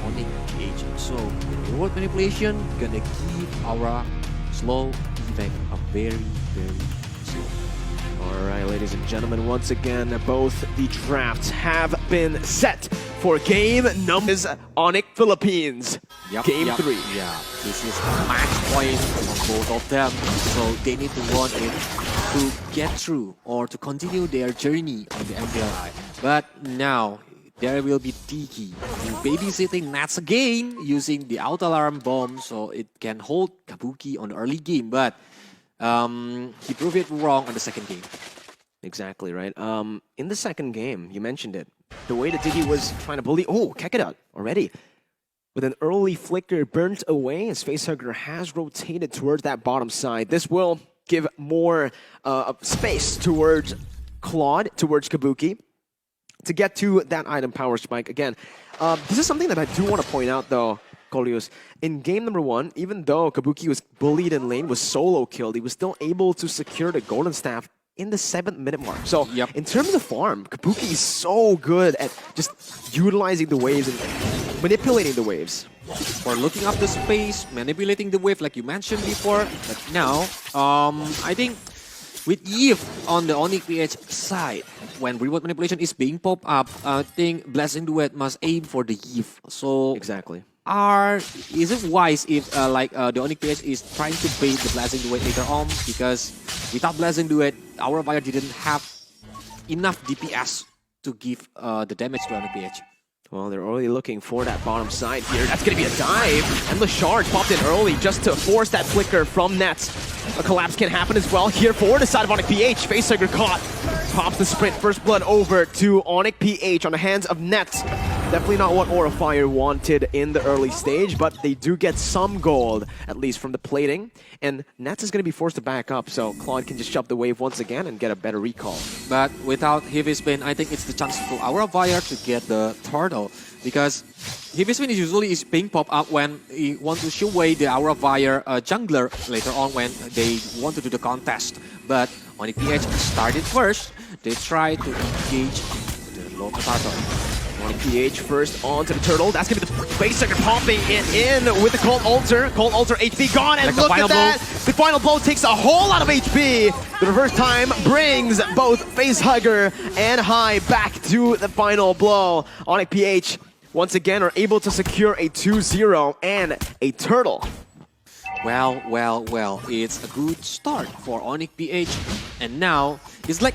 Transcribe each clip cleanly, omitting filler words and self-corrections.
Onic PH. So the reward manipulation gonna give our slow effect a very slow. Alright, ladies and gentlemen, once again, both the drafts have been set for game number Onic Philippines. Game 3. Yeah, this is a match point on both of them. So they need to want it to get through or to continue their journey on the MPLI. But now there will be Tiki babysitting Nats again using the auto alarm bomb so it can hold Kabuki on the early game. But he proved it wrong on the second game. Exactly, right. In the second game, you mentioned it. The way that Tiki was trying to bully... Oh, Kekedat already. With an early flicker burnt away, his facehugger has rotated towards that bottom side. This will give more space towards Claude, towards Kabuki, to get to that item power spike. Again, this is something that I do want to point out, though, Colius. In game number 1, even though Kabuki was bullied in lane, was solo killed, he was still able to secure the golden staff in the 7th minute mark. So, in terms of farm, Kabuki is so good at just utilizing the waves and manipulating the waves. Or looking up the space, manipulating the wave like you mentioned before. But now, I think with Eve on the Onic PH side, when reward manipulation is being popped up, I think Blessing Duet must aim for the Eve. So exactly. Is it wise if the Onic PH is trying to bait the Blessing Duet later on? Because without Blessing Duet, our buyer didn't have enough DPS to give the damage to Onic PH. Well, they're already looking for that bottom side here. That's going to be a dive. And the shard popped in early just to force that flicker from Nets. A collapse can happen as well here for the side of Onic PH. Facehugger caught. Pops the sprint. First blood over to Onic PH on the hands of Nets. Definitely not what Aura Fire wanted in the early stage, but they do get some gold, at least from the plating. And Nets is going to be forced to back up, so Claude can just shove the wave once again and get a better recall. But without Heavy Spin, I think it's the chance for Aura Fire to get the turtle. Because Heavy Spin is usually being popped up when you want to show away the Aura Fire jungler later on when they want to do the contest. But Onic PH started first. They try to engage the low turtle. Onic PH first onto the turtle. That's going to be the facehugger popping it in with the Cold Altar. Cold Altar HP gone, and look at that! The final blow takes a whole lot of HP. The reverse time brings both facehugger and High back to the final blow. Onic PH once again are able to secure a 2-0 and a turtle. Well, it's a good start for Onic PH. And now, it's like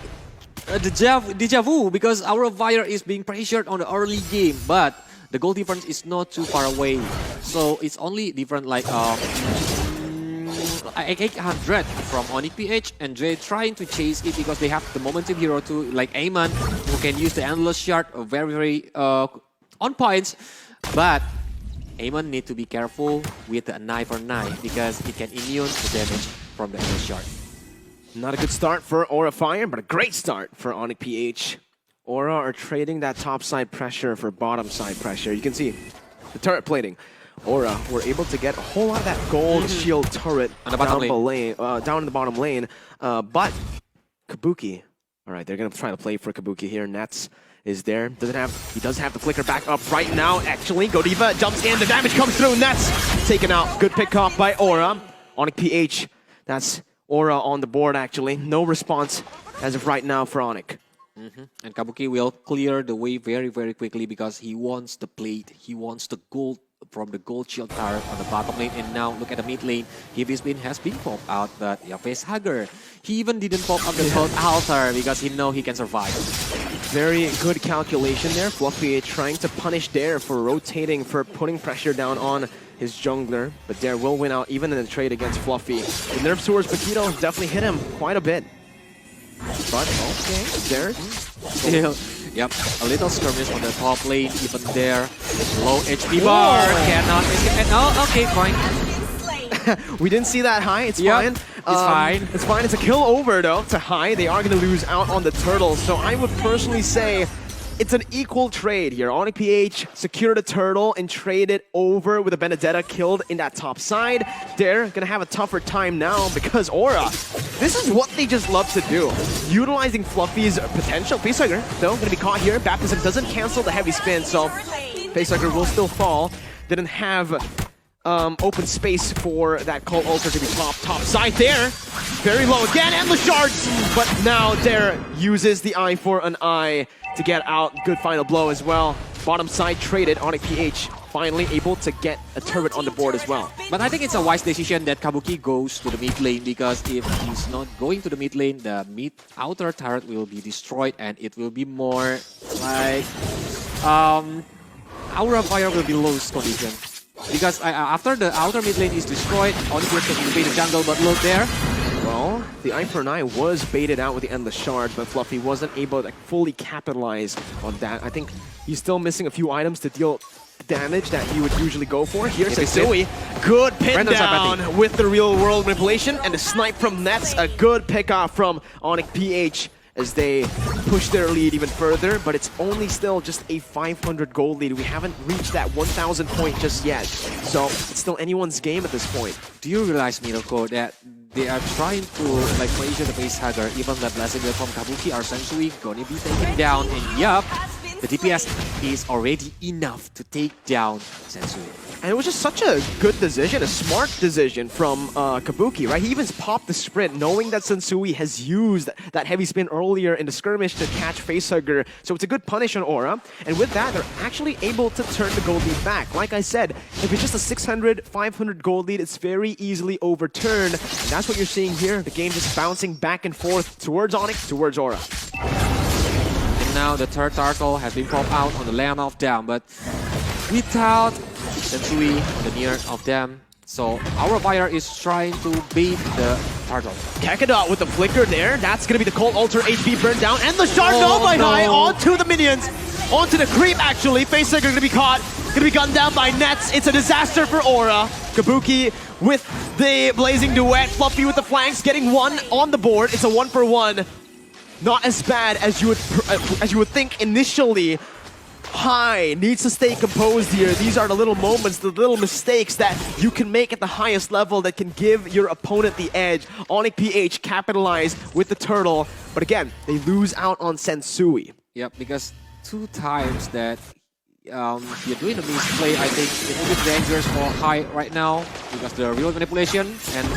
deja vu because our Fire is being pressured on the early game, but the goal difference is not too far away. So it's only different like 800 from Onic PH, and they're trying to chase it because they have the momentum hero too, like Amon, who can use the endless shard very on points. But Amon need to be careful with the knife for knife because it can immune the damage from the endless shard. Not a good start for Aura Fire, but a great start for Onic PH. Aura are trading that top side pressure for bottom side pressure. You can see the turret plating. Aura were able to get a whole lot of that gold shield turret down in the bottom lane. But Kabuki, all right, they're going to try to play for Kabuki here. Nets is there. He does have the flicker back up right now, actually. Godiva jumps in. The damage comes through. Nets taken out. Good pick off by Aura. Onic PH, that's Aura on the board, actually. No response as of right now for Onic. And Kabuki will clear the way very quickly because he wants the plate. He wants the gold from the gold shield tower on the bottom lane. And now look at the mid lane. Heavy Spin has been popped out, but Facehugger, he even didn't pop up the Cold Altar because he know he can survive. Very good calculation there. Fluffy trying to punish Dare for rotating, for putting pressure down on his jungler, but Dare will win out even in the trade against Fluffy. The nerf towards Paquito definitely hit him quite a bit. But okay, Dare still, a little skirmish on the top lane, even there. Low HP bar, cannot make it. Oh, okay, fine. We didn't see that High, it's fine. It's fine, it's a kill over though to High. They are going to lose out on the turtle, so I would personally say it's an equal trade here. Onic PH secured a turtle and traded over with a Benedetta killed in that top side. They're gonna have a tougher time now because Aura, this is what they just love to do. Utilizing Fluffy's potential. Facehugger, though, gonna be caught here. Baptism doesn't cancel the heavy spin, so Facehugger will still fall. Didn't have open space for that Cold Altar to be top side there. Very low again, endless shards! But now Dare uses the eye for an eye to get out. Good final blow as well. Bottom side traded. Onic PH finally able to get a turret on the board as well. But I think it's a wise decision that Kabuki goes to the mid lane, because if he's not going to the mid lane, the mid outer turret will be destroyed and it will be more like Aura Fire will be lost condition. Because after the outer mid lane is destroyed, Onic can invade the jungle, but look there. Well, the eye for an eye was baited out with the endless shard, but Fluffy wasn't able to fully capitalize on that. I think he's still missing a few items to deal damage that he would usually go for. Here's Sensui. Good pin down with the real world manipulation, and the snipe from Nets. A good pick off from Onic PH as they push their lead even further, but it's only still just a 500 gold lead. We haven't reached that 1,000 point just yet, so it's still anyone's game at this point. Do you realize, Mirko, that they are trying to like position the facehugger, even the blessing from Kabuki or Sensui gonna be taken down, and yup, the DPS is already enough to take down Sensui. And it was just such a good decision, a smart decision from Kabuki, right? He even popped the sprint, knowing that Sensui has used that heavy spin earlier in the skirmish to catch Facehugger. So it's a good punish on Aura. And with that, they're actually able to turn the gold lead back. Like I said, if it's just a 600, 500 gold lead, it's very easily overturned. And that's what you're seeing here. The game just bouncing back and forth towards Onic, towards Aura. And now the third turtle has been popped out on the land of them, but without Sensui on the near of them. So our Fire is trying to beat the turtle. Kakadot with the flicker there. That's going to be the Cold Altar HP burned down. And the shard no by high onto the minions. Onto the creep, actually. Facehugger going to be caught. Going to be gunned down by Nets. It's a disaster for Aura. Kabuki with the Blazing Duet. Fluffy with the flanks, getting one on the board. It's a 1-for-1. Not as bad as you would think initially. High needs to stay composed here. These are the little moments, the little mistakes that you can make at the highest level that can give your opponent the edge. Onic PH capitalized with the turtle, but again, they lose out on Sensui. Yep, because 2 times that you're doing the misplay, I think it will be dangerous for High right now, because the real manipulation and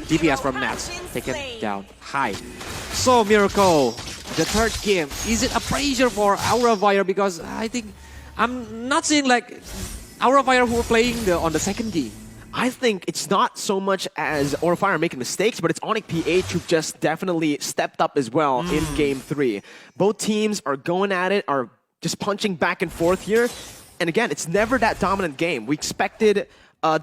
DPS from Nats taken down High. So Miracle, the third game, is it a pressure for Aura Fire? Because I think I'm not seeing like Aura Fire who are playing on the second game. I think it's not so much as Aura Fire making mistakes, but it's Onic PH who just definitely stepped up as well in Game 3. Both teams are going at it, are just punching back and forth here. And again, it's never that dominant game. We expected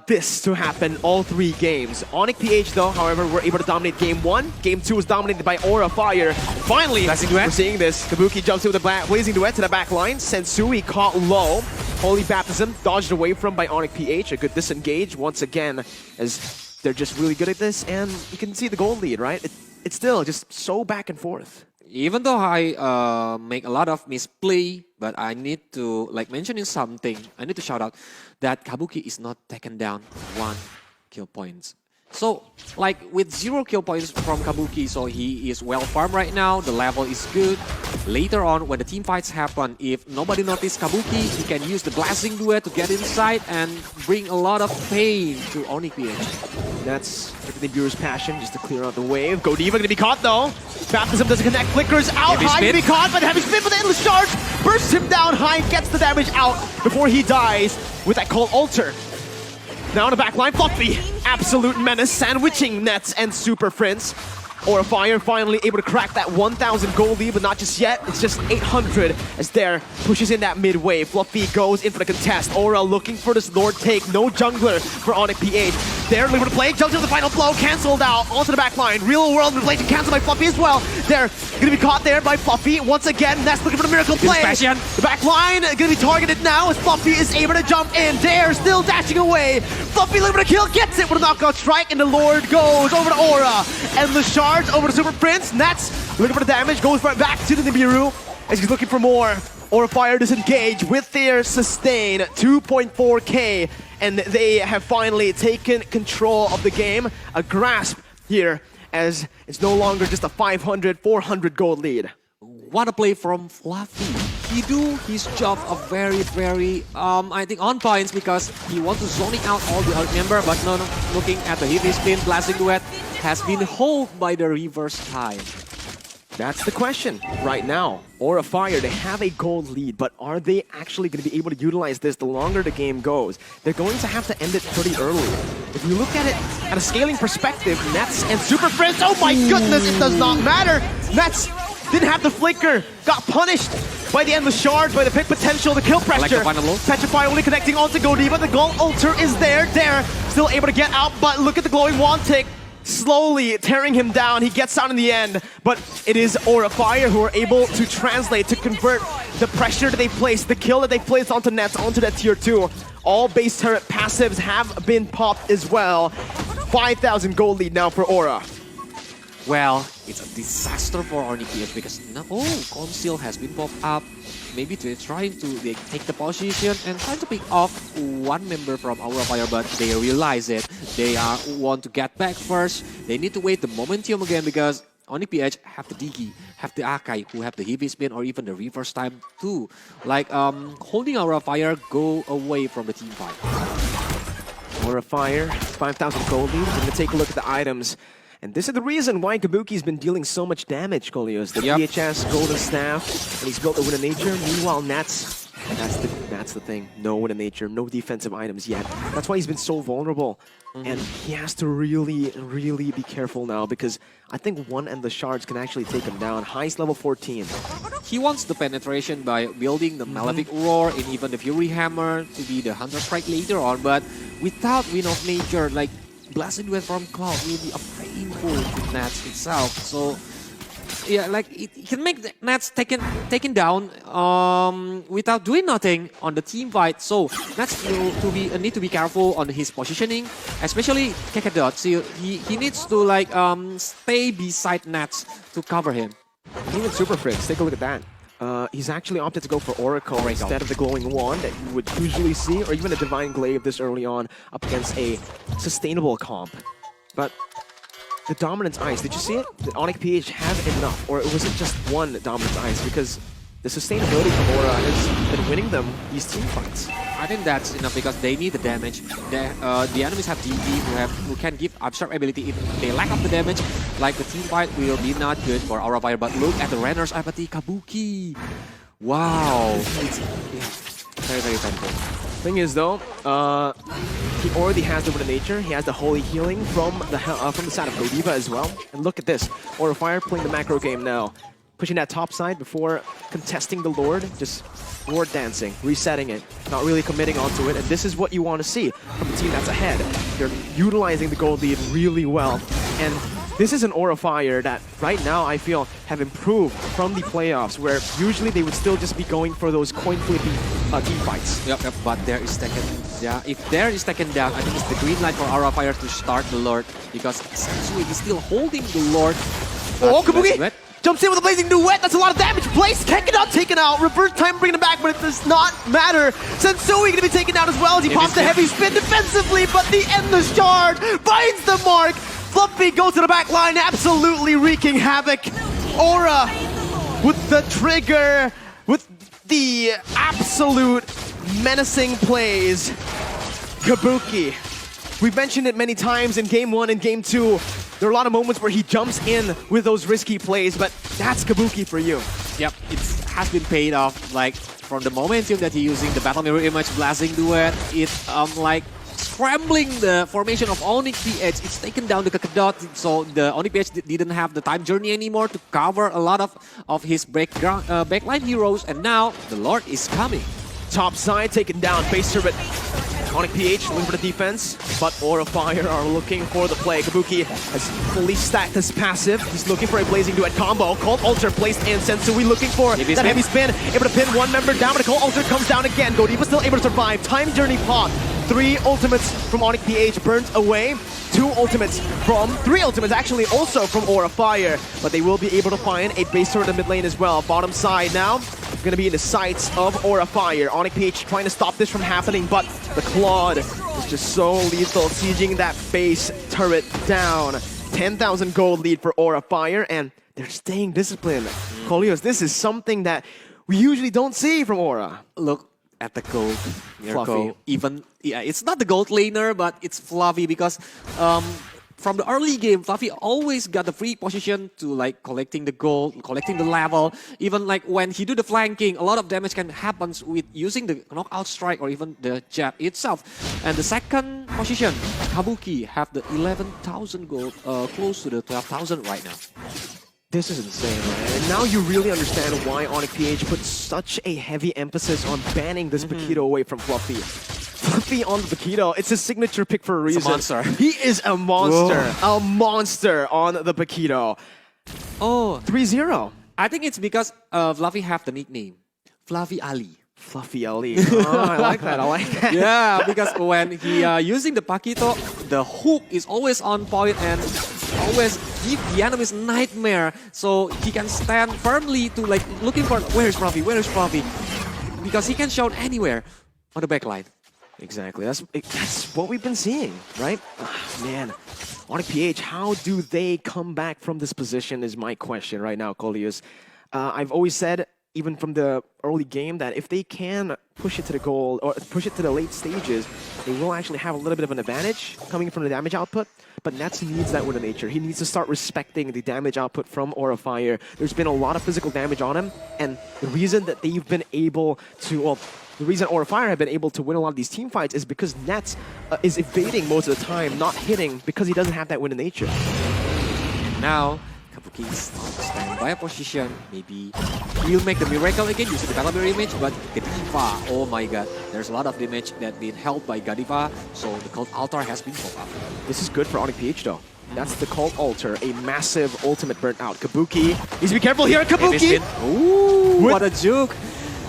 this to happen all 3 games. Onic PH though, however, were able to dominate Game 1. Game 2 was dominated by Aura Fire. Finally, we're seeing this. Kabuki jumps in with a Blazing Duet to the back line. Sensui caught low. Holy Baptism dodged away from by Onic PH. A good disengage once again, as they're just really good at this. And you can see the gold lead, right? It's still just so back and forth. Even though I make a lot of misplay, but I need to like mentioning something. I need to shout out that Kabuki is not taken down 1 kill points. So like with 0 kill points from Kabuki, so he is well farmed right now. The level is good. Later on, when the team fights happen, if nobody noticed Kabuki, he can use the Blazing Duet to get inside and bring a lot of pain to Onic PH. That's the Bureau's passion, just to clear out the wave. Godiva gonna be caught though. Baptism doesn't connect, flickers out. High gonna be caught, but heavy spin with the endless charge. Bursts him down, High gets the damage out before he dies with that Cold Altar. Now on the back line, Fluffy, absolute menace, sandwiching Nets and Super Prince. Aura Fire finally able to crack that 1,000 gold lead, but not just yet. It's just 800 as Dare pushes in that mid wave. Fluffy goes in for the contest. Aura looking for this Lord take. No jungler for Onic PH. Dare looking for the play. Jumps into the final blow. Cancelled out onto the back line. Real world manipulation canceled by Fluffy as well. Dare gonna be caught there by Fluffy. Once again, Ness looking for the miracle play. The back line gonna be targeted now as Fluffy is able to jump in. Dare still dashing away. Fluffy looking for the kill. Gets it with a knockout strike, and the Lord goes over to Aura. Endless charge over to Super Prince. Nets looking for the damage, goes right back to the Nibiru as he's looking for more. Aura Fire disengage with their sustain, 2.4k, and they have finally taken control of the game. A grasp here as it's no longer just a 500, 400 gold lead. What a play from Fluffy. he do his job of very, I think on points because he wants to zoning out all the other member, but no, looking at the heavy spin, blasting duet has been held by the reverse time. That's the question right now. Aura Fire, they have a gold lead, but are they actually going to be able to utilize this the longer the game goes? They're going to have to end it pretty early. If you look at it at a scaling perspective, Nets and Super Friends, oh my goodness, it does not matter. Nets didn't have the flicker, got punished by the endless shards, by the pick potential, the kill pressure. Like the final blow. Petrify only connecting onto Godiva, the gold ulter is there, still able to get out, but look at the glowing wand tick. Slowly tearing him down, he gets out in the end, but it is Aura Fire who are able to translate, to convert the pressure that they placed, the kill that they placed onto Nets, onto that tier 2. All base turret passives have been popped as well. 5,000 gold lead now for Aura. Well, it's a disaster for Onic because Conceal has been popped up. Maybe they're trying to take the position and trying to pick off one member from Aura Fire, but they realize it. They want to get back first. They need to wait the momentum again because Onic PH have the Digi, have the Akai, who have the heavy spin or even the reverse time too. Like holding Aura Fire go away from the team fight. Aura Fire, 5,000 gold lead. We're going to take a look at the items. And this is the reason why Kabuki's been dealing so much damage, Kolios. The PHS, Golden Staff, and he's built the Wind of Nature. Meanwhile, Nats, that's the thing. No Wind of Nature, no defensive items yet. That's why he's been so vulnerable. And he has to really be careful now because I think one Endless Shards can actually take him down. Highest level 14. He wants the penetration by building the Malefic Roar and even the Fury Hammer to be the Hunter Strike later on, but without Wind of Nature, like Blasted Duet from Cloud will be a painful to Nats itself. So yeah, like it can make the Nats taken down without doing nothing on the team fight. So Nats need to be careful on his positioning, especially Kakadot. So he needs to like stay beside Nats to cover him. Even Super Fritz, take a look at that. He's actually opted to go for Oracle instead of the Glowing Wand that you would usually see, or even a Divine Glaive this early on up against a sustainable comp. But the Dominance Ice, did you see it? Did Onic PH have enough, or was it just one Dominance Ice? Because the sustainability from Aura has been winning them these team fights. I think that's enough because they need the damage. The enemies have DD who can give absorb ability if they lack of the damage. Like the team fight will be not good for Aura Fire, but look at the Renner's apathy, Kabuki. Wow, it's very painful. Thing is though, he already has the Wind of Nature. He has the Holy Healing from the side of Godiva as well. And look at this, Aura Fire playing the macro game now. Pushing that top side before contesting the Lord, just Lord dancing, resetting it, not really committing onto it, and this is what you want to see from the team that's ahead. They're utilizing the gold lead really well, and this is an Aura Fire that right now I feel have improved from the playoffs, where usually they would still just be going for those coin flipping team fights. Yep, but there is taken. Yeah, if there is taken down, I think it's the green light for Aura Fire to start the Lord because Sensui is still holding the Lord. Oh, Kabuki! Jumps in with a Blazing Duet, that's a lot of damage placed. Kakadot taken out, reverse time bringing it back, but it does not matter. Sensui gonna be taken down as well as he pops the heavy spin defensively, but the Endless Shard finds the mark. Fluffy goes to the back line, absolutely wreaking havoc. Aura with the trigger, with the absolute menacing plays. Kabuki. We've mentioned it many times in Game 1 and Game 2. There are a lot of moments where he jumps in with those risky plays, but that's Kabuki for you. Yep, it has been paid off. Like from the momentum that he's using, the Battle Mirror Image, Blasting Duet, it's like scrambling the formation of Onic PH. It's taken down the Kakadot, so the Onic PH didn't have the time journey anymore to cover a lot of his backline heroes, and now the Lord is coming. Top side taken down, base turret. Onic PH looking for the defense, but Aura Fire are looking for the play. Kabuki has fully stacked his passive. He's looking for a Blazing Duet combo. Cold Ultra placed in. Sensui looking for that heavy spin. Able to pin one member down, but the Cold Ultra comes down again. Godiva still able to survive. Time Journey pop. 3 ultimates from Onic PH burnt away. 3 ultimates actually also from Aura Fire, but they will be able to find a base turret in the mid lane as well. Bottom side now gonna be in the sights of Aura Fire. Onic PH trying to stop this from happening, but the Claude is just so lethal, sieging that base turret down. 10,000 gold lead for Aura Fire, and they're staying disciplined. Kolios, this is something that we usually don't see from Aura. Look at the gold Fluffy. Mirko. Even it's not the gold laner, but it's Fluffy because from the early game, Fluffy always got the free position to like collecting the gold, collecting the level. Even like when he do the flanking, a lot of damage can happen with using the knockout strike or even the jab itself. And the second position, Kabuki have the 11,000 gold, close to the 12,000 right now. This is insane, man. And now you really understand why Onic PH put such a heavy emphasis on banning this Paquito away from Fluffy. Fluffy on the Paquito, it's a signature pick for a reason. It's a monster. He is a monster. A monster on the Paquito. Oh, 3-0. I think it's because Fluffy have the nickname, Fluffy Ali. Fluffy Ali. Oh, I like that. I like that. Yeah, because when he using the Paquito, the hook is always on point and always give the enemies nightmare. So he can stand firmly to like looking for where is Fluffy, because he can show anywhere on the backline. Exactly. That's what we've been seeing, right? Man, Onic PH, how do they come back from this position is my question right now, Colius. I've always said, even from the early game, that if they can push it to the goal or push it to the late stages, they will actually have a little bit of an advantage coming from the damage output. But Nets needs that with the nature. He needs to start respecting the damage output from Aura Fire. There's been a lot of physical damage on him, and the reason that they've been able to, well, the reason Aura Fire have been able to win a lot of these team fights is because Nets is evading most of the time, not hitting, because he doesn't have that win in nature. Now, Kabuki is stand by a position. Maybe he'll make the miracle again using the Caliber image, but Godiva, oh my god, there's a lot of damage that been held by Godiva, so the Cult Altar has been pulled up. This is good for Onic PH though. That's the Cult Altar, a massive ultimate burnt out. Kabuki needs to be careful here, Kabuki! Ooh, what a juke!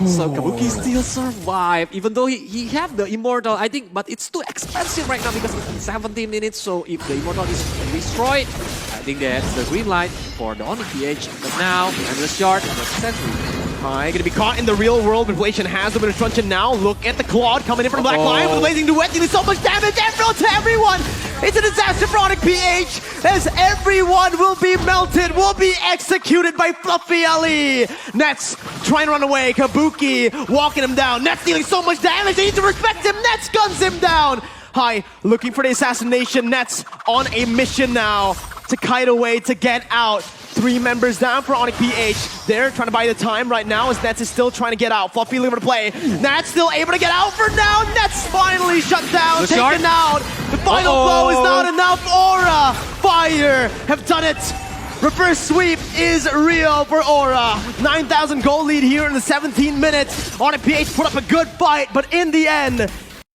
So Kabuki still survive, even though he have the Immortal, I think, but it's too expensive right now because it's 17 minutes, so if the Immortal is destroyed, I think that's the green light for the Onic PH. But now, Endless Shard, the Sentry. Gonna be caught in the real world. Inflation has a bit of truncheon now. Look at the Claude coming in from the Black Lion with the Blazing Duet, dealing so much damage. Emerald to everyone! It's a disaster for Onic PH as everyone will be melted, will be executed by Fluffy Ali. Nets trying to run away. Kabuki walking him down. Nets dealing so much damage. They need to respect him. Nets guns him down. Hai looking for the assassination. Nets on a mission now to kite away, to get out. 3 members down for Onic PH. They're trying to buy the time right now as Nets is still trying to get out. Fluffy looking to play. Nets still able to get out for now. Nets finally shut down, taken out. The final blow is not enough. Aura Fire have done it. Reverse sweep is real for Aura. 9,000 goal lead here in the 17 minutes. Onic PH put up a good fight, but in the end,